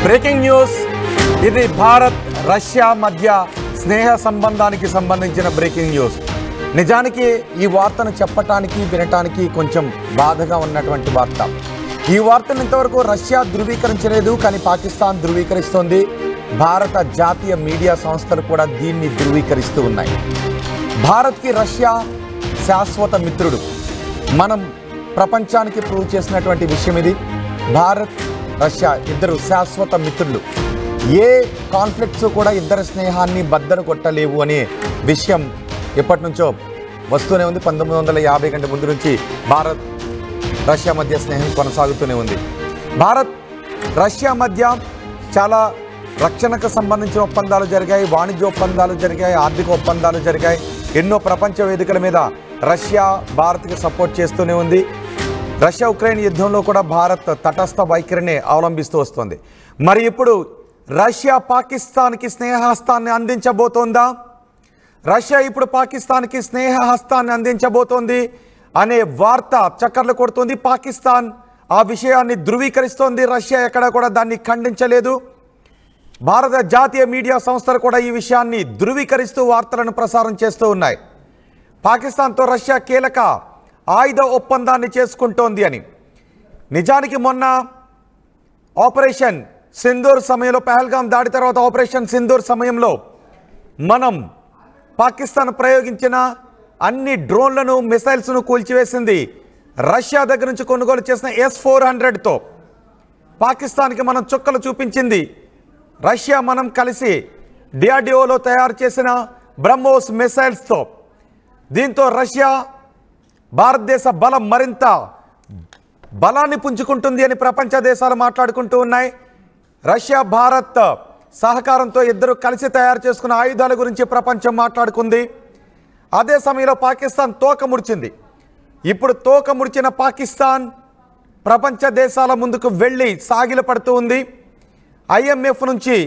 Breaking news ఇది Bharat Russia మధ్య స్నేహ సంబంధానికి సంబంధించిన బ్రేకింగ్ న్యూస్. నిజానికి ఈ వార్తను చెప్పటానికి వినటానికి కొంచెం బాధగా ఉన్నటువంటి వార్త. ఈ వార్తను ఇంతవరకు రష్యా ధృవీకరించలేదు, కానీ పాకిస్తాన్ ధృవీకరిస్తోంది. భారత జాతీయ మీడియా సంస్థలు కూడా దీన్ని ధృవీకరిస్తూ ఉన్నాయి. భారత్కి రష్యా శాశ్వత మిత్రుడు. మనం ప్రపంచానికి ప్రూవ్ చేసినటువంటి విషయం ఇది. భారత్ రష్యా ఇద్దరు శాశ్వత మిత్రులు. ఏ కాన్ఫ్లిక్ట్స్ కూడా ఇద్దరి స్నేహాన్ని బద్దలు కొట్టలేవు అనే విషయం ఎప్పటి నుంచో వస్తూనే ఉంది. 1950 కంటే ముందు నుంచి భారత్ రష్యా మధ్య స్నేహం కొనసాగుతూనే ఉంది. భారత్ రష్యా మధ్య చాలా రక్షణకు సంబంధించిన ఒప్పందాలు జరిగాయి, వాణిజ్య ఒప్పందాలు జరిగాయి, ఆర్థిక ఒప్పందాలు జరిగాయి. ఎన్నో ప్రపంచ వేదికల మీద రష్యా భారత్కి సపోర్ట్ చేస్తూనే ఉంది. రష్యా ఉక్రెయిన్ యుద్ధంలో కూడా భారత్ తటస్థ వైఖరిని అవలంబిస్తూ వస్తుంది. మరి ఇప్పుడు రష్యా పాకిస్తాన్కి స్నేహహస్తాన్ని అందించబోతోందా? రష్యా ఇప్పుడు పాకిస్తాన్కి స్నేహహస్తాన్ని అందించబోతోంది అనే వార్త చక్కర్లు కొడుతోంది. పాకిస్తాన్ ఆ విషయాన్ని ధృవీకరిస్తోంది. రష్యా ఎక్కడా కూడా దాన్ని ఖండించలేదు. భారత జాతీయ మీడియా సంస్థలు కూడా ఈ విషయాన్ని ధృవీకరిస్తూ వార్తలను ప్రసారం చేస్తూ ఉన్నాయి. పాకిస్తాన్తో రష్యా కీలక ఆయుధ ఒప్పందాన్ని చేసుకుంటోంది అని. నిజానికి మొన్న ఆపరేషన్ సింధూర్ సమయంలో, పహల్గాం దాడి తర్వాత ఆపరేషన్ సింధూర్ సమయంలో మనం పాకిస్తాన్ ప్రయోగించిన అన్ని డ్రోన్లను, మిసైల్స్ను కూల్చివేసింది రష్యా దగ్గర నుంచి కొనుగోలు చేసిన S-400తో. పాకిస్తాన్కి మనం చుక్కలు చూపించింది రష్యా. మనం కలిసి DRDOలో తయారు చేసిన బ్రహ్మోస్ మిసైల్స్తో. దీంతో రష్యా భారతదేశ బలం మరింత బలాన్ని పుంజుకుంటుంది అని ప్రపంచ దేశాలు మాట్లాడుకుంటూ ఉన్నాయి. రష్యా భారత్ సహకారంతో ఇద్దరు కలిసి తయారు చేసుకున్న ఆయుధాల గురించి ప్రపంచం మాట్లాడుకుంది. అదే సమయంలో పాకిస్తాన్ తోక ముడిచింది. ఇప్పుడు తోక ముడిచిన పాకిస్తాన్ ప్రపంచ దేశాల ముందుకు వెళ్ళి సాగిలపడుతూ ఉంది. IMF నుంచి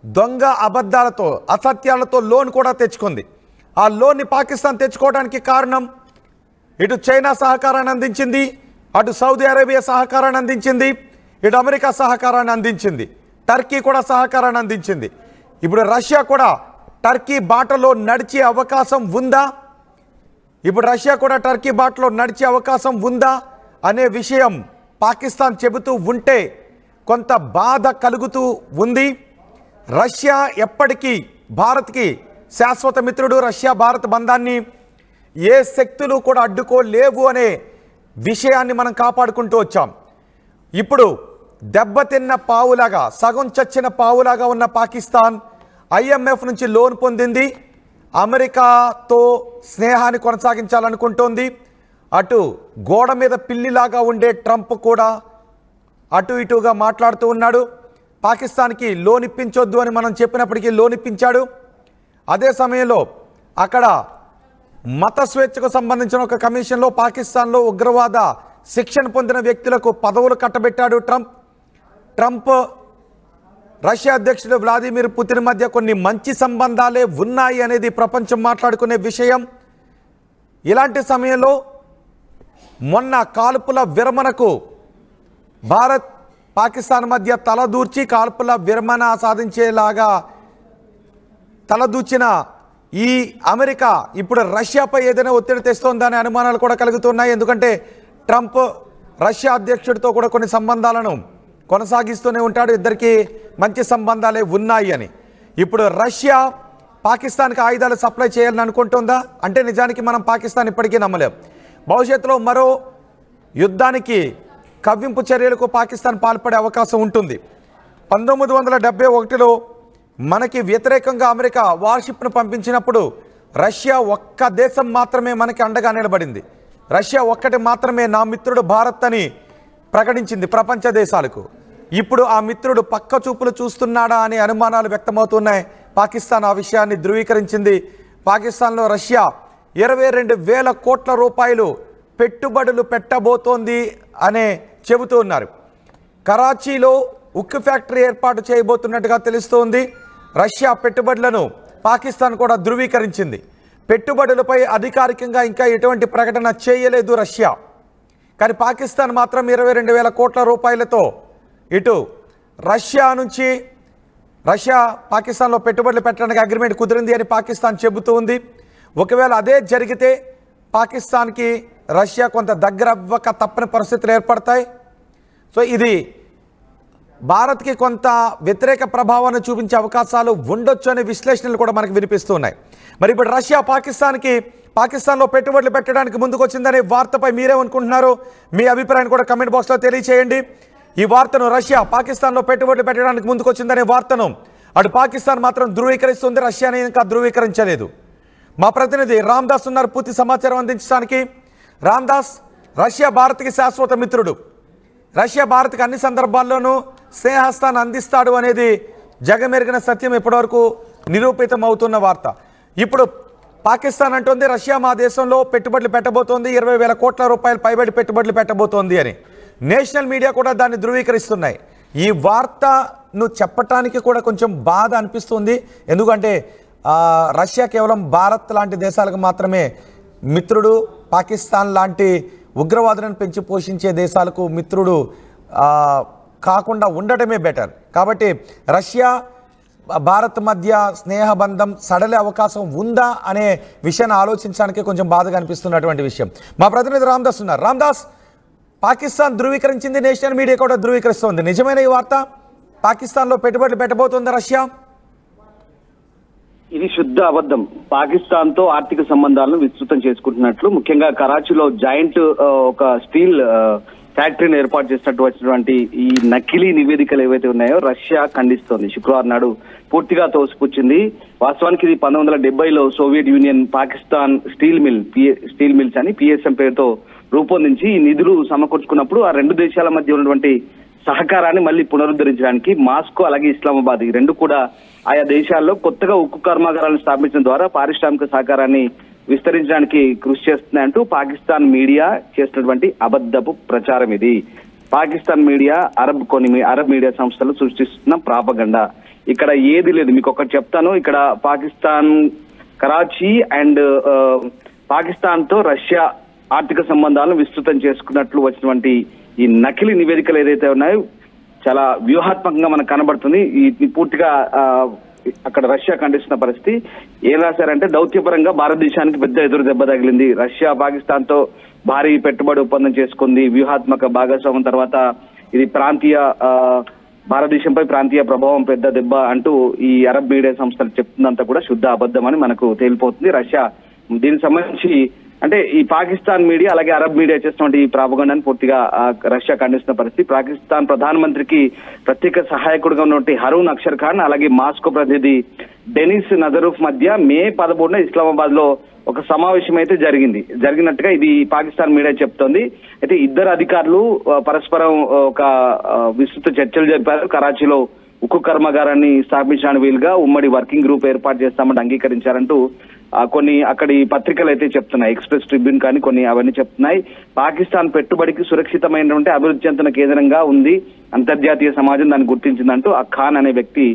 దొంగ అబద్ధాలతో, అసత్యాలతో లోన్ కూడా తెచ్చుకుంది. ఆ లోన్ని పాకిస్తాన్ తెచ్చుకోవడానికి కారణం, ఇటు చైనా సహకారాన్ని అందించింది, అటు సౌదీ అరేబియా సహకారాన్ని అందించింది, ఇటు అమెరికా సహకారాన్ని అందించింది, టర్కీ కూడా సహకారాన్ని అందించింది. ఇప్పుడు రష్యా కూడా టర్కీ బాటలో నడిచే అవకాశం ఉందా? ఇప్పుడు రష్యా కూడా టర్కీ బాటలో నడిచే అవకాశం ఉందా అనే విషయం పాకిస్తాన్ చెబుతూ ఉంటే కొంత బాధ కలుగుతూ ఉంది. రష్యా ఎప్పటికీ భారత్కి శాశ్వత మిత్రుడు. రష్యా భారత్ బంధాన్ని ఏ శక్తులు కూడా అడ్డుకోలేవు అనే విషయాన్ని మనం కాపాడుకుంటూ వచ్చాం. ఇప్పుడు దెబ్బతిన్న పావులాగా, సగం చచ్చిన పావులాగా ఉన్న పాకిస్తాన్ IMF నుంచి లోన్ పొందింది. అమెరికాతో స్నేహాన్ని కొనసాగించాలనుకుంటోంది. అటు గోడ మీద పిల్లిలాగా ఉండే ట్రంప్ కూడా అటు ఇటుగా మాట్లాడుతూ ఉన్నాడు. పాకిస్తాన్కి లోన్ ఇప్పించొద్దు అని మనం చెప్పినప్పటికీ లోన్ ఇప్పించాడు. అదే సమయంలో అక్కడ మత స్వేచ్ఛకు సంబంధించిన ఒక కమిషన్లో పాకిస్తాన్లో ఉగ్రవాద శిక్షణ పొందిన వ్యక్తులకు పదవులు కట్టబెట్టాడు ట్రంప్. రష్యా అధ్యక్షుడు వ్లాదిమిర్ పుతిన్ మధ్య కొన్ని మంచి సంబంధాలే ఉన్నాయి అనేది ప్రపంచం మాట్లాడుకునే విషయం. ఇలాంటి సమయంలో మొన్న కాల్పుల విరమణకు భారత్ పాకిస్తాన్ మధ్య తలదూర్చి కాల్పుల విరమణ సాధించేలాగా తలదూర్చిన ఈ అమెరికా ఇప్పుడు రష్యాపై ఏదైనా ఒత్తిడి తెస్తోందనే అనుమానాలు కూడా కలుగుతున్నాయి. ఎందుకంటే ట్రంప్ రష్యా అధ్యక్షుడితో కూడా కొన్ని సంబంధాలను కొనసాగిస్తూనే ఉంటాడు. ఇద్దరికి మంచి సంబంధాలే ఉన్నాయి అని. ఇప్పుడు రష్యా పాకిస్తాన్కి ఆయుధాలు సప్లై చేయాలని అనుకుంటుందా అంటే నిజానికి మనం పాకిస్తాన్ ఇప్పటికీ నమ్మలేం. భవిష్యత్తులో మరో యుద్ధానికి, కవ్వింపు చర్యలకు పాకిస్తాన్ పాల్పడే అవకాశం ఉంటుంది. 1971లో మనకి వ్యతిరేకంగా అమెరికా వార్షిప్ను పంపించినప్పుడు రష్యా ఒక్క దేశం మాత్రమే మనకి అండగా నిలబడింది. రష్యా ఒక్కటి మాత్రమే నా మిత్రుడు భారత్ అని ప్రకటించింది ప్రపంచ దేశాలకు. ఇప్పుడు ఆ మిత్రుడు పక్క చూపులు చూస్తున్నాడా అనే అనుమానాలు వ్యక్తమవుతున్నాయి. పాకిస్తాన్ ఆ విషయాన్ని ధృవీకరించింది. పాకిస్తాన్లో రష్యా 22,000 కోట్ల రూపాయలు పెట్టుబడులు పెట్టబోతోంది అనే చెబుతూ ఉన్నారు. కరాచీలో ఉక్కు ఫ్యాక్టరీ ఏర్పాటు చేయబోతున్నట్టుగా తెలుస్తోంది. రష్యా పెట్టుబడులను పాకిస్తాన్ కూడా ధృవీకరించింది. పెట్టుబడులపై అధికారికంగా ఇంకా ఎటువంటి ప్రకటన చేయలేదు రష్యా. కానీ పాకిస్తాన్ మాత్రం 22,000 కోట్ల రూపాయలతో ఇటు రష్యా పాకిస్తాన్లో పెట్టుబడులు పెట్టడానికి అగ్రిమెంట్ కుదిరింది అని పాకిస్తాన్ చెబుతూ ఉంది. ఒకవేళ అదే జరిగితే పాకిస్తాన్కి రష్యా కొంత దగ్గర అవ్వక తప్పని పరిస్థితులు ఏర్పడతాయి. సో ఇది భారత్కి కొంత వ్యతిరేక ప్రభావాన్ని చూపించే అవకాశాలు ఉండొచ్చు అనే విశ్లేషణలు కూడా మనకు వినిపిస్తూ ఉన్నాయి. మరి ఇప్పుడు రష్యా పాకిస్తాన్లో పెట్టుబడులు పెట్టడానికి ముందుకు వచ్చిందనే వార్తపై మీరేమనుకుంటున్నారు? మీ అభిప్రాయాన్ని కూడా కమెంట్ బాక్స్లో తెలియచేయండి. ఈ వార్తను రష్యా పాకిస్తాన్లో పెట్టుబడులు పెట్టడానికి ముందుకు వచ్చిందనే వార్తను అటు పాకిస్తాన్ మాత్రం ధృవీకరిస్తుంది, రష్యాని ఇంకా ధృవీకరించలేదు. మా ప్రతినిధి రామ్దాస్ ఉన్నారు పూర్తి సమాచారం అందించడానికి. రామ్దాస్, రష్యా భారత్కి శాశ్వత మిత్రుడు, రష్యా భారత్కి అన్ని సందర్భాల్లోనూ స్నేహస్తాన్ని అందిస్తాడు అనేది జగమెరిగిన సత్యం, ఇప్పటివరకు నిరూపితం అవుతున్న వార్త. ఇప్పుడు పాకిస్తాన్ అంటుంది రష్యా మా దేశంలో పెట్టుబడులు పెట్టబోతోంది, 20,000 కోట్ల రూపాయలు పైబడి పెట్టుబడులు పెట్టబోతోంది అని. నేషనల్ మీడియా కూడా దాన్ని ధృవీకరిస్తున్నాయి. ఈ వార్తను చెప్పటానికి కూడా కొంచెం బాధ అనిపిస్తుంది. ఎందుకంటే రష్యా కేవలం భారత్ లాంటి దేశాలకు మాత్రమే మిత్రుడు, పాకిస్తాన్ లాంటి ఉగ్రవాదులను పెంచి పోషించే దేశాలకు మిత్రుడు కాకుండా ఉండటమే బెటర్. కాబట్టి రష్యా భారత్ మధ్య స్నేహబంధం సడలే అవకాశం ఉందా అనే విషయాన్ని ఆలోచించడానికి కొంచెం బాధగా అనిపిస్తున్నటువంటి విషయం. మా ప్రతినిధి రామ్దాస్ ఉన్నారు. రామ్దాస్, పాకిస్తాన్ ధృవీకరించింది, నేషనల్ మీడియా కూడా ధృవీకరిస్తోంది. నిజమైన ఈ వార్త? పాకిస్తాన్లో పెట్టుబడులు పెట్టబోతోంది రష్యా? ఇది శుద్ధ అబద్ధం. పాకిస్తాన్ తో ఆర్థిక సంబంధాలను విస్తృతం చేసుకుంటున్నట్లు, ముఖ్యంగా కరాచీలో జాయింట్ ఒక స్టీల్ ఫ్యాక్టరీని ఏర్పాటు చేసినట్టు వచ్చినటువంటి ఈ నకిలీ నివేదికలు ఏవైతే ఉన్నాయో రష్యా ఖండిస్తోంది. శుక్రవారం నాడు పూర్తిగా తోసిపుచ్చింది. వాస్తవానికి ఇది 1970లో Soviet Union Pakistan steel Mills అని పిఎస్ఎం పేరుతో రూపొందించి ఈ నిధులు సమకూర్చుకున్నప్పుడు ఆ రెండు దేశాల మధ్య ఉన్నటువంటి సహకారాన్ని మళ్ళీ పునరుద్ధరించడానికి మాస్కో అలాగే ఇస్లామాబాద్ ఈ రెండు కూడా ఆయా దేశాల్లో కొత్తగా ఉక్కు కర్మాగారాలను స్థాపించడం ద్వారా పారిశ్రామిక సహకారాన్ని విస్తరించడానికి కృషి చేస్తున్నాయంటూ పాకిస్తాన్ మీడియా చేసినటువంటి అబద్ధపు ప్రచారం ఇది. పాకిస్తాన్ మీడియా కొన్ని అరబ్ మీడియా సంస్థలు సృష్టిస్తున్న ప్రాపగండా. ఇక్కడ ఏది లేదు. మీకు ఒకటి చెప్తాను. ఇక్కడ పాకిస్తాన్ కరాచీ అండ్ పాకిస్తాన్ తో రష్యా ఆర్థిక సంబంధాలను విస్తృతం చేసుకున్నట్లు వచ్చినటువంటి ఈ నకిలీ నివేదికలు ఏదైతే ఉన్నాయో చాలా వ్యూహాత్మకంగా మనకు కనబడుతుంది. ఈ పూర్తిగా అక్కడ రష్యా ఖండిస్తున్న పరిస్థితి. ఏం రాశారంటే, దౌత్యపరంగా భారతదేశానికి పెద్ద ఎదురు దెబ్బ తగిలింది, రష్యా పాకిస్తాన్ తో భారీ పెట్టుబడి ఒప్పందం చేసుకుంది, వ్యూహాత్మక భాగస్వామ్యం తర్వాత ఇది భారతదేశంపై ప్రాంతీయ ప్రభావం పెద్ద దెబ్బ అంటూ ఈ అరబ్ మీడియా సంస్థలు చెప్తుందంతా కూడా శుద్ధ అబద్ధం అని మనకు తేలిపోతుంది. రష్యా దీనికి సంబంధించి అంటే ఈ పాకిస్తాన్ మీడియా అలాగే అరబ్ మీడియా చేస్తున్నటువంటి ఈ ప్రాపగండాన్ని పూర్తిగా రష్యా ఖండిస్తున్న పరిస్థితి. పాకిస్తాన్ ప్రధానమంత్రికి ప్రత్యేక సహాయకుడిగా ఉన్నటువంటి హరూన్ అక్షర్ ఖాన్ అలాగే మాస్కో ప్రతినిధి డెనిస్ నజరూఫ్ మధ్య మే 11న ఇస్లామాబాద్ లో ఒక సమావేశం అయితే జరిగినట్టుగా ఇది పాకిస్తాన్ మీడియా చెప్తోంది. అయితే ఇద్దరు అధికారులు పరస్పరం ఒక విస్తృత చర్చలు జరిపారు. కరాచీలో ఉక్కు కర్మాగారాన్ని స్థాపించడానికి వీలుగా ఉమ్మడి వర్కింగ్ గ్రూప్ ఏర్పాటు చేస్తామని అంగీకరించారంటూ కొన్ని అక్కడి పత్రికలు అయితే చెప్తున్నాయి. ఎక్స్ప్రెస్ ట్రిబ్యూన్ కానీ కొన్ని అవన్నీ చెప్తున్నాయి. పాకిస్తాన్ పెట్టుబడికి సురక్షితమైనటువంటి అభివృద్ధి చెందిన కేంద్రంగా ఉంది, అంతర్జాతీయ సమాజం దాన్ని గుర్తించిందంటూ ఆ ఖాన్ అనే వ్యక్తి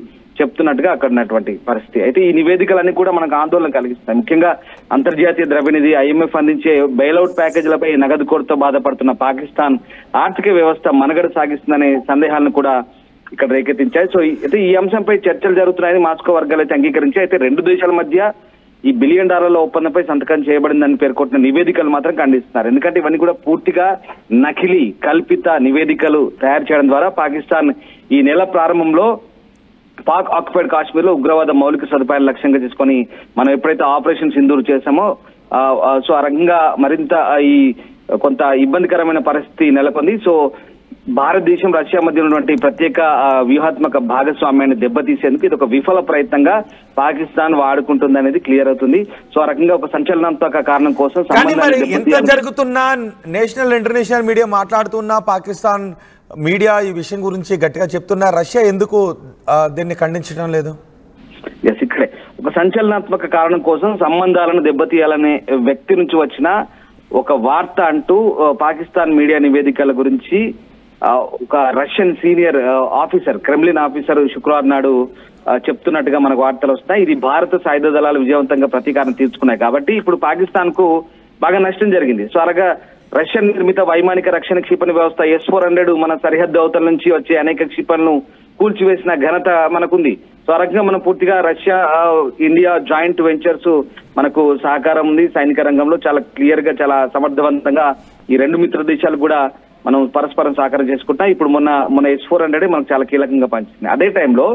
చెప్తున్నట్టుగా అక్కడ ఉన్నటువంటి పరిస్థితి. అయితే ఈ నివేదికలన్నీ కూడా మనకు ఆందోళన కలిగిస్తాయి. ముఖ్యంగా అంతర్జాతీయ ద్రవ్యనిధి ఐఎంఎఫ్ అందించే బెయిలౌట్ ప్యాకేజీలపై నగదు కొరతతో బాధపడుతున్న పాకిస్తాన్ ఆర్థిక వ్యవస్థ మనుగడ సాగిస్తుందనే సందేహాలను కూడా ఇక్కడ రేకెత్తించాయి. సో అయితే ఈ అంశంపై చర్చలు జరుగుతున్నాయని మాస్కో వర్గాలు అయితే అంగీకరించాయి. అయితే రెండు దేశాల మధ్య ఈ $1 బిలియన్ ఒప్పందంపై సంతకం చేయబడిందని పేర్కొంటున్న నివేదికలు మాత్రం ఖండిస్తున్నారు. ఎందుకంటే ఇవన్నీ కూడా పూర్తిగా నకిలీ కల్పిత నివేదికలు తయారు చేయడం ద్వారా పాకిస్తాన్ ఈ నెల ప్రారంభంలో పాక్ ఆక్యుపైడ్ కాశ్మీర్ లో ఉగ్రవాద మౌలిక సదుపాయాలు లక్ష్యంగా చేసుకొని మనం ఎప్పుడైతే ఆపరేషన్ సింధూర్ చేశామో సో ఆ రకంగా మరింత ఈ కొంత ఇబ్బందికరమైన పరిస్థితి నెలకొంది. సో భారతదేశం రష్యా మధ్య ఉన్నటువంటి ప్రత్యేక వ్యూహాత్మక భాగస్వామ్యాన్ని దెబ్బతీసేందుకు ఇది ఒక విఫల ప్రయత్నంగా పాకిస్తాన్ వాడుకుంటుంది అనేది క్లియర్ అవుతుంది. సో ఆ రకంగా ఒక సంచలనాత్మక కారణం కోసం ఎంత జరుగుతున్నా నేషనల్ ఇంటర్నేషనల్ మీడియా మాట్లాడుతున్నా, పాకిస్తాన్ మీడియా ఈ విషయం గురించి గట్టిగా చెప్తున్నా, రష్యా ఎందుకు దీన్ని ఖండించడం లేదు? ఇక్కడే ఒక సంచలనాత్మక కారణం కోసం సంబంధాలను దెబ్బతీయాలనే వ్యక్తి నుంచి వచ్చిన ఒక వార్త అంటూ పాకిస్తాన్ మీడియా నివేదికల గురించి ఒక Russian senior officer, Kremlin officer శుక్రవారం నాడు చెప్తున్నట్టుగా మనకు వార్తలు వస్తాయి. ఇది భారత సాయుధ దళాలు విజయవంతంగా ప్రతీకారం తీర్చుకున్నాయి కాబట్టి ఇప్పుడు పాకిస్తాన్ కు బాగా నష్టం జరిగింది. సో అలాగా రష్యన్ నిర్మిత వైమానిక రక్షణ క్షిపణి వ్యవస్థ S-400 మన సరిహద్దు అవతల నుంచి వచ్చే అనేక క్షిపణులను కూల్చివేసిన ఘనత మనకుంది. సో ఆ రకంగా మనం పూర్తిగా రష్యా ఇండియా జాయింట్ వెంచర్స్ మనకు సహకారం ఉంది సైనిక రంగంలో చాలా క్లియర్ గా చాలా సమర్థవంతంగా ఈ రెండు మిత్ర దేశాలు కూడా మనం పరస్పరం సహకారం చేసుకుంటాం. ఇప్పుడు మొన్న S-400 మనకు చాలా కీలకంగా పనిచేసింది. అదే టైంలో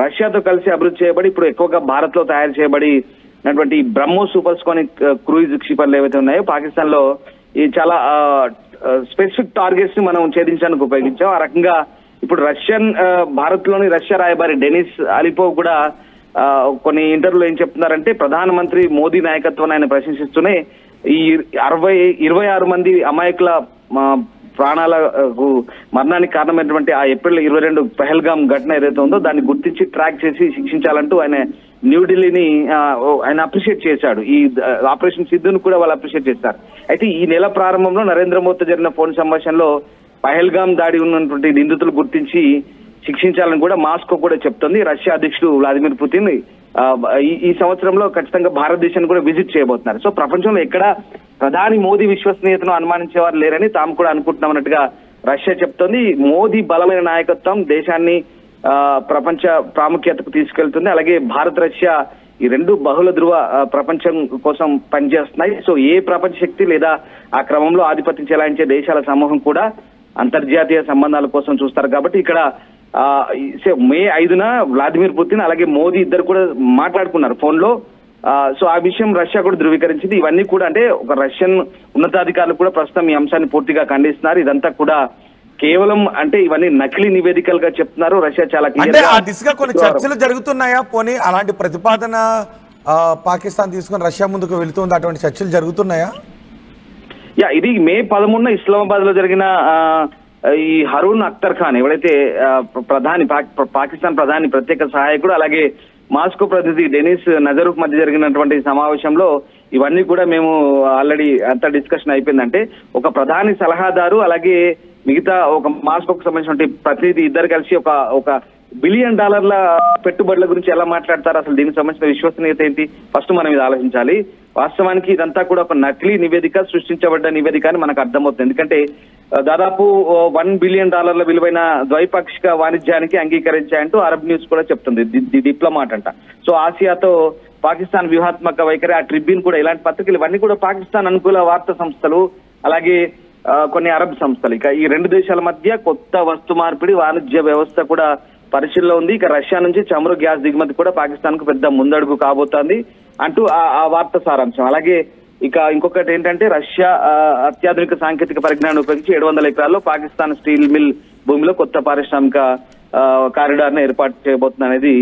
రష్యాతో కలిసి అభివృద్ధి చేయబడి ఇప్పుడు ఎక్కువగా భారత్ లో తయారు చేయబడినటువంటి బ్రహ్మోస్ సూపర్సోనిక్ క్రూయిజ్ క్షిపణులు ఏవైతే ఉన్నాయో పాకిస్తాన్ లో ఈ చాలా స్పెసిఫిక్ టార్గెట్స్ ని మనం ఛేదించడానికి ఉపయోగించాం. ఆ రకంగా ఇప్పుడు భారత్ లోని రష్యా రాయబారి డెనిస్ అలిపోవ్ కూడా కొన్ని ఇంటర్వ్యూలో ఏం చెప్తున్నారంటే ప్రధానమంత్రి మోదీ నాయకత్వాన్ని ఆయన ప్రశంసిస్తూనే ఈ 26 మంది అమాయకుల ప్రాణాలకు మరణానికి కారణమైనటువంటి ఆ ఏప్రిల్ 22 పహల్గామ్ ఘటన ఏదైతే ఉందో దాన్ని గుర్తించి ట్రాక్ చేసి శిక్షించాలంటూ ఆయన న్యూఢిల్లీని ఆయన అప్రిషియేట్ చేశాడు. ఈ ఆపరేషన్ సిద్ధును కూడా వాళ్ళు అప్రిషియేట్ చేశారు. అయితే ఈ నెల ప్రారంభంలో నరేంద్ర మోదీతో జరిగిన ఫోన్ సంభాషణలో పహల్గామ్ దాడి ఉన్నటువంటి నిందితులు గుర్తించి శిక్షించాలని కూడా మాస్కో కూడా చెప్తోంది. రష్యా అధ్యక్షుడు వ్లాదిమిర్ పుతిన్ ఈ సంవత్సరంలో ఖచ్చితంగా భారతదేశాన్ని కూడా విజిట్ చేయబోతున్నారు. సో ప్రపంచంలో ఎక్కడ ప్రధాని మోదీ విశ్వసనీయతను అనుమానించేవారు లేరని తాము కూడా అనుకుంటున్నామన్నట్టుగా రష్యా చెప్తోంది. మోదీ బలమైన నాయకత్వం దేశాన్ని ప్రపంచ ప్రాముఖ్యతకు తీసుకెళ్తుంది. అలాగే భారత్ రష్యా ఈ రెండు బహుళ ధృవ ప్రపంచం కోసం పనిచేస్తున్నాయి. సో ఏ ప్రపంచ శక్తి లేదా ఆ క్రమంలో ఆధిపత్యం చెలాయించే దేశాల సమూహం కూడా అంతర్జాతీయ సంబంధాల కోసం చూస్తారు. కాబట్టి ఇక్కడ మే 5న వ్లాదిమిర్ పుతిన్ అలాగే మోదీ ఇద్దరు కూడా మాట్లాడుకున్నారు ఫోన్ లో. సో ఆ విషయం రష్యా కూడా ధృవీకరించింది. ఇవన్నీ కూడా అంటే ఒక రష్యన్ ఉన్నతాధికారులు కూడా ప్రస్తుతం ఈ అంశాన్ని పూర్తిగా ఖండిస్తున్నారు. ఇదంతా కూడా కేవలం అంటే ఇవన్నీ నకిలీ నివేదికలుగా చెప్తున్నారు. రష్యా చాలా ఆ దిశగా కొన్ని చర్చలు జరుగుతున్నాయా? పోనీ అలాంటి ప్రతిపాదన పాకిస్తాన్ తీసుకుని రష్యా ముందుకు వెళుతుంది, అటువంటి చర్చలు జరుగుతున్నాయా? ఇది మే 11న ఇస్లామాబాద్ లో జరిగిన ఈ హరూన్ అఖ్తర్ ఖాన్ ఎవరైతే పాకిస్తాన్ ప్రధాని ప్రత్యేక సహాయకుడు అలాగే మాస్కో ప్రతినిధి డెనిస్ నజరుఫ్ మధ్య జరిగినటువంటి సమావేశంలో ఇవన్నీ కూడా మేము ఆల్రెడీ అంత డిస్కషన్ అయిపోయిందంటే ఒక ప్రధాని సలహాదారు అలాగే మిగతా ఒక మాస్కోకు సంబంధించిన ప్రతినిధి ఇద్దరు కలిసి ఒక $1 బిలియన్ పెట్టుబడుల గురించి ఎలా మాట్లాడతారు, అసలు దీనికి సంబంధించిన విశ్వసనీయత ఏంటి, ఫస్ట్ మనం ఇది ఆలోచించాలి. వాస్తవానికి ఇదంతా కూడా ఒక నకిలీ నివేదిక, సృష్టించబడ్డ నివేదిక అని మనకు అర్థమవుతుంది. ఎందుకంటే దాదాపు $1 బిలియన్ విలువైన ద్వైపాక్షిక వాణిజ్యానికి అంగీకరించాయంటూ అరబ్ న్యూస్ కూడా చెప్తుంది. డిప్లొమాట్ అంట. సో ఆసియాతో పాకిస్తాన్ వ్యూహాత్మక వైఖరి, ఆ ట్రిబ్యూన్ కూడా ఇలాంటి పత్రికలు ఇవన్నీ కూడా పాకిస్తాన్ అనుకూల వార్తా సంస్థలు అలాగే కొన్ని అరబ్ సంస్థలు. ఇక ఈ రెండు దేశాల మధ్య కొత్త వస్తు మార్పిడి వాణిజ్య వ్యవస్థ కూడా పరిశీలనలో ఉంది. ఇక రష్యా నుంచి చమురు గ్యాస్ దిగుమతి కూడా పాకిస్తాన్ కు పెద్ద ముందడుగు కాబోతోంది అంటూ ఆ వార్త సారాంశం. అలాగే ఇక ఇంకొకటి ఏంటంటే రష్యా అత్యాధునిక సాంకేతిక పరిజ్ఞానం ఉపయోగించి 700 ఎకరాల్లో పాకిస్తాన్ స్టీల్ మిల్ భూమిలో కొత్త పారిశ్రామిక కారిడార్ ను ఏర్పాటు చేయబోతుంది అనేది.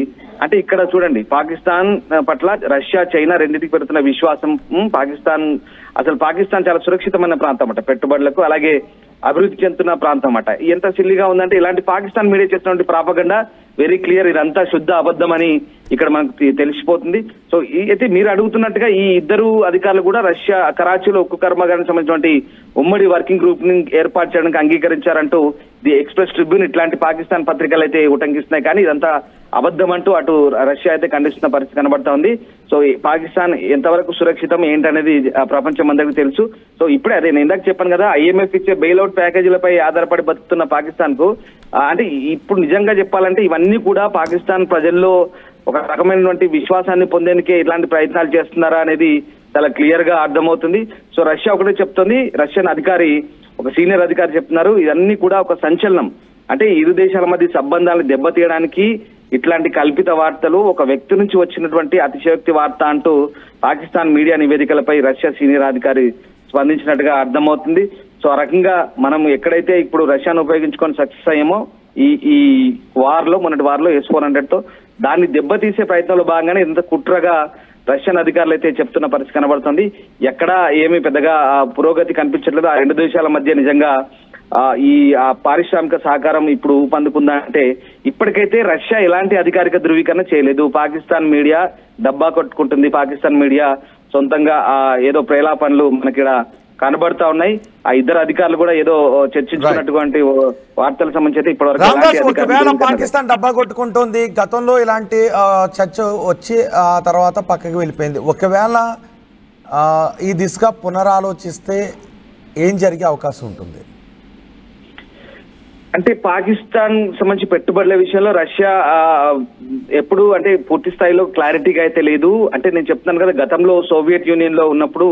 అంటే ఇక్కడ చూడండి పాకిస్తాన్ పట్ల రష్యా చైనా రెండింటికి పెడుతున్న విశ్వాసం. పాకిస్తాన్ చాలా సురక్షితమైన ప్రాంతం అట పెట్టుబడులకు అలాగే అభివృద్ధి చెందుతున్న ప్రాంతం అట. ఎంత సిల్లిగా ఉందంటే ఇలాంటి పాకిస్తాన్ మీడియా చేస్తున్న ప్రాపగండా వెరీ క్లియర్, ఇదంతా శుద్ధ అబద్ధం అని ఇక్కడ మనకు తెలిసిపోతుంది. సో అయితే మీరు అడుగుతున్నట్టుగా ఈ ఇద్దరు అధికారులు కూడా రష్యా కరాచీలో ఉక్కు కర్మాగారానికి సంబంధించినటువంటి ఉమ్మడి వర్కింగ్ గ్రూప్ ని ఏర్పాటు చేయడానికి అంగీకరించారంటూ ది ఎక్స్ప్రెస్ ట్రిబ్యూన్ ఇట్లాంటి పాకిస్తాన్ పత్రికలు అయితే ఉటంకిస్తున్నాయి. కానీ ఇదంతా అబద్ధం అంటూ అటు రష్యా అయితే ఖండిస్తున్న పరిస్థితి కనబడతా ఉంది. సో పాకిస్తాన్ ఎంతవరకు సురక్షితం ఏంటనేది ప్రపంచం అందరికీ తెలుసు. సో ఇప్పుడే అదే నేను ఇందాక చెప్పాను కదా, IMF ఇచ్చే బెయిల్అవుట్ ప్యాకేజీలపై ఆధారపడి బతుకుతున్న పాకిస్తాన్ కు అంటే ఇప్పుడు నిజంగా చెప్పాలంటే ఇవన్నీ కూడా పాకిస్తాన్ ప్రజల్లో ఒక రకమైనటువంటి విశ్వాసాన్ని పొందేందుకే ఇట్లాంటి ప్రయత్నాలు చేస్తున్నారా అనేది చాలా క్లియర్ గా అర్థమవుతుంది. సో రష్యా ఒకటే చెప్తుంది, రష్యన్ అధికారి ఒక సీనియర్ అధికారి చెప్తున్నారు ఇవన్నీ కూడా ఒక సంచలనం. అంటే ఇరు దేశాల మధ్య సంబంధాలను దెబ్బతీయడానికి ఇట్లాంటి కల్పిత వార్తలు, ఒక వ్యక్తి నుంచి వచ్చినటువంటి అతిశయోక్తి వార్త అంటూ పాకిస్తాన్ మీడియా నివేదికలపై రష్యా సీనియర్ అధికారి స్పందించినట్టుగా అర్థమవుతుంది. సో ఆ రకంగా మనం ఎక్కడైతే ఇప్పుడు రష్యాను ఉపయోగించుకొని సక్సెస్ అయ్యామో ఈ మొన్నటి వార్లో S-400తో దాన్ని దెబ్బతీసే ప్రయత్నంలో భాగంగానే ఇంత కుట్రగా రష్యన్ అధికారులు అయితే చెప్తున్న పరిస్థితి కనబడుతుంది. ఎక్కడా ఏమీ పెద్దగా పురోగతి కనిపించట్లేదు. ఆ రెండు దేశాల మధ్య నిజంగా ఈ పారిశ్రామిక సహకారం ఇప్పుడు ఊపందుకుందా అంటే ఇప్పటికైతే రష్యా ఎలాంటి అధికారిక ధృవీకరణ చేయలేదు. పాకిస్తాన్ మీడియా డబ్బా కొట్టుకుంటుంది. పాకిస్తాన్ మీడియా సొంతంగా ఏదో ప్రేలాపనలు మనకి కనబడతా ఉన్నాయి. ఆ ఇద్దరు అధికారులు కూడా ఏదో చర్చించుకున్నటువంటి వార్తలకు సంబంధించి ఇప్పటివరకు పాకిస్తాన్ డబ్బా కొట్టుకుంటుంది. గతంలో ఇలాంటి చర్చ వచ్చి ఆ తర్వాత పక్కకి వెళ్ళిపోయింది. ఒకవేళ ఈ దిశగా పునరాలోచిస్తే ఏం జరిగే అవకాశం ఉంటుంది? అంటే పాకిస్తాన్ సంబంధించి పెట్టుబడుల విషయంలో రష్యా ఎప్పుడు అంటే పూర్తి స్థాయిలో క్లారిటీగా అయితే లేదు. అంటే నేను చెప్తున్నాను కదా, గతంలో సోవియట్ యూనియన్ లో ఉన్నప్పుడు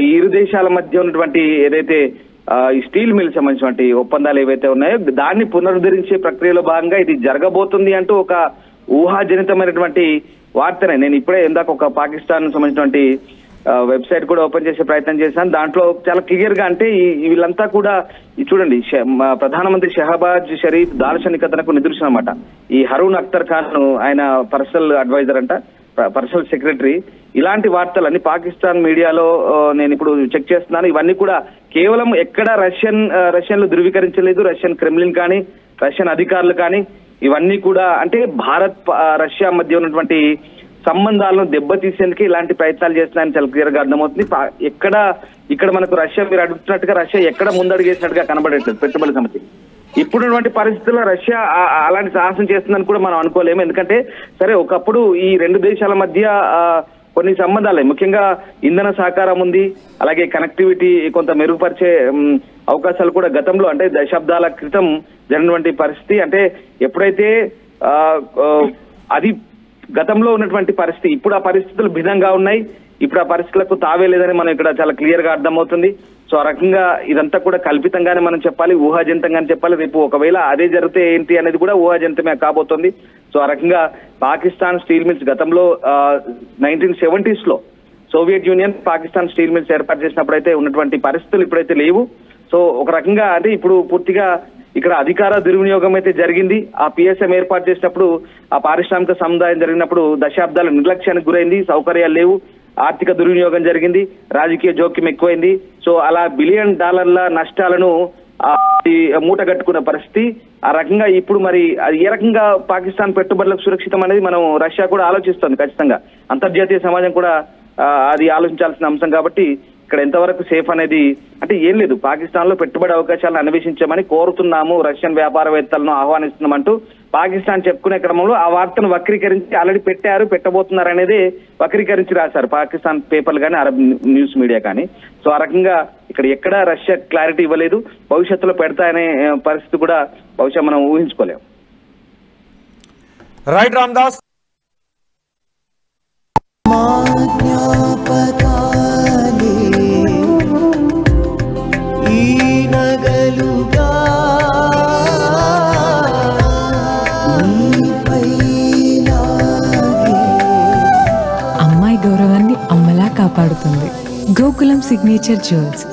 ఈ ఇరు దేశాల మధ్య ఉన్నటువంటి ఏదైతే ఈ స్టీల్ మిల్ సంబంధించినటువంటి ఒప్పందాలు ఏవైతే ఉన్నాయో దాన్ని పునరుద్ధరించే ప్రక్రియలో భాగంగా ఇది జరగబోతుంది అంటూ ఒక ఊహాజనితమైనటువంటి వార్తనే నేను ఇప్పుడే ఇందాక ఒక పాకిస్తాన్ సంబంధించినటువంటి వెబ్సైట్ కూడా ఓపెన్ చేసే ప్రయత్నం చేశాను. దాంట్లో చాలా క్లియర్ గా అంటే వీళ్ళంతా కూడా చూడండి, ప్రధానమంత్రి షహబాజ్ షరీఫ్ దార్శనికతకు నిదర్శనం అన్నమాట. ఈ హరూన్ అఖ్తర్ ఖాన్ ఆయన పర్సనల్ అడ్వైజర్ అంట, పర్సనల్ సెక్రటరీ. ఇలాంటి వార్తలన్నీ పాకిస్తాన్ మీడియాలో నేను ఇప్పుడు చెక్ చేస్తున్నాను. ఇవన్నీ కూడా కేవలం ఎక్కడ రష్యన్లు ధృవీకరించలేదు. రష్యన్ క్రెమ్లిన్ కానీ రష్యన్ అధికారులు కానీ ఇవన్నీ కూడా అంటే భారత్ రష్యా మధ్య ఉన్నటువంటి సంబంధాలను దెబ్బతీసేందుకు ఇలాంటి ప్రయత్నాలు చేస్తున్నాయని చాలా క్లియర్ గా అర్థమవుతుంది. ఇక్కడ మనకు రష్యా మీరు అడుగుతున్నట్టుగా రష్యా ఎక్కడ ముందడుగేసినట్టుగా కనబడట్లేదు పెట్టుబడుల సమస్య. ఇప్పుడున్నటువంటి పరిస్థితుల్లో రష్యా అలాంటి సాహసం చేస్తుందని కూడా మనం అనుకోలేము. ఎందుకంటే సరే ఒకప్పుడు ఈ రెండు దేశాల మధ్య కొన్ని సంబంధాలే, ముఖ్యంగా ఇంధన సహకారం ఉంది, అలాగే కనెక్టివిటీ కొంత మెరుగుపరిచే అవకాశాలు కూడా గతంలో అంటే దశాబ్దాల క్రితం జరిగినటువంటి పరిస్థితి. అంటే ఎప్పుడైతే అది గతంలో ఉన్నటువంటి పరిస్థితి, ఇప్పుడు ఆ పరిస్థితులు భిన్నంగా ఉన్నాయి. ఇప్పుడు ఆ పరిస్థితులకు తావే లేదని మనం ఇక్కడ చాలా క్లియర్ గా అర్థమవుతుంది. సో ఆ రకంగా ఇదంతా కూడా కల్పితంగానే మనం చెప్పాలి, ఊహాజనితంగానే చెప్పాలి. రేపు ఒకవేళ అదే జరిగితే ఏంటి అనేది కూడా ఊహాజనితమే కాబోతోంది. సో ఆ రకంగా పాకిస్తాన్ స్టీల్ మిల్స్ గతంలో 1970s లో Soviet Union Pakistan steel mills ఏర్పాటు చేసినప్పుడు అయితే ఉన్నటువంటి పరిస్థితులు ఇప్పుడైతే లేవు. సో ఒక రకంగా అంటే ఇప్పుడు పూర్తిగా ఇక్కడ అధికార దుర్వినియోగం అయితే జరిగింది. ఆ పిఎస్ఎం ఏర్పాటు చేసినప్పుడు ఆ పారిశ్రామిక సముదాయం జరిగినప్పుడు దశాబ్దాల నిర్లక్ష్యానికి గురైంది, సౌకర్యాలు లేవు, ఆర్థిక దుర్వినియోగం జరిగింది, రాజకీయ జోక్యం ఎక్కువైంది. సో అలా $1 బిలియన్ నష్టాలను మూటగట్టుకున్న పరిస్థితి. ఆ రకంగా ఇప్పుడు మరి అది ఏ రకంగా పాకిస్తాన్ పెట్టుబడులకు సురక్షితం అనేది మనం రష్యా కూడా ఆలోచిస్తుంది. ఖచ్చితంగా అంతర్జాతీయ సమాజం కూడా అది ఆలోచించాల్సిన అంశం. కాబట్టి ఇక్కడ ఎంతవరకు సేఫ్ అనేది అంటే ఏం లేదు, పాకిస్తాన్ లో పెట్టుబడి అవకాశాలను అన్వేషించమని కోరుతున్నాము, రష్యన్ వ్యాపారవేత్తలను ఆహ్వానిస్తున్నామంటూ పాకిస్తాన్ చెప్పుకునే క్రమంలో ఆ వార్తను వక్రీకరించి ఆల్రెడీ పెట్టబోతున్నారు అనేది వక్రీకరించి రాశారు పాకిస్తాన్ పేపర్లు కానీ అరబ్ న్యూస్ మీడియా కానీ. సో ఆ రకంగా ఇక్కడ ఎక్కడా రష్యా క్లారిటీ ఇవ్వలేదు, భవిష్యత్తులో పెడతాయనే పరిస్థితి కూడా బహుశా మనం ఊహించుకోలేము. రైట్ రామ్దాస్. అమ్మాయి గౌరవాన్ని అమ్మలా కాపాడుతుంది గోకులం సిగ్నేచర్ జ్యువెల్స్.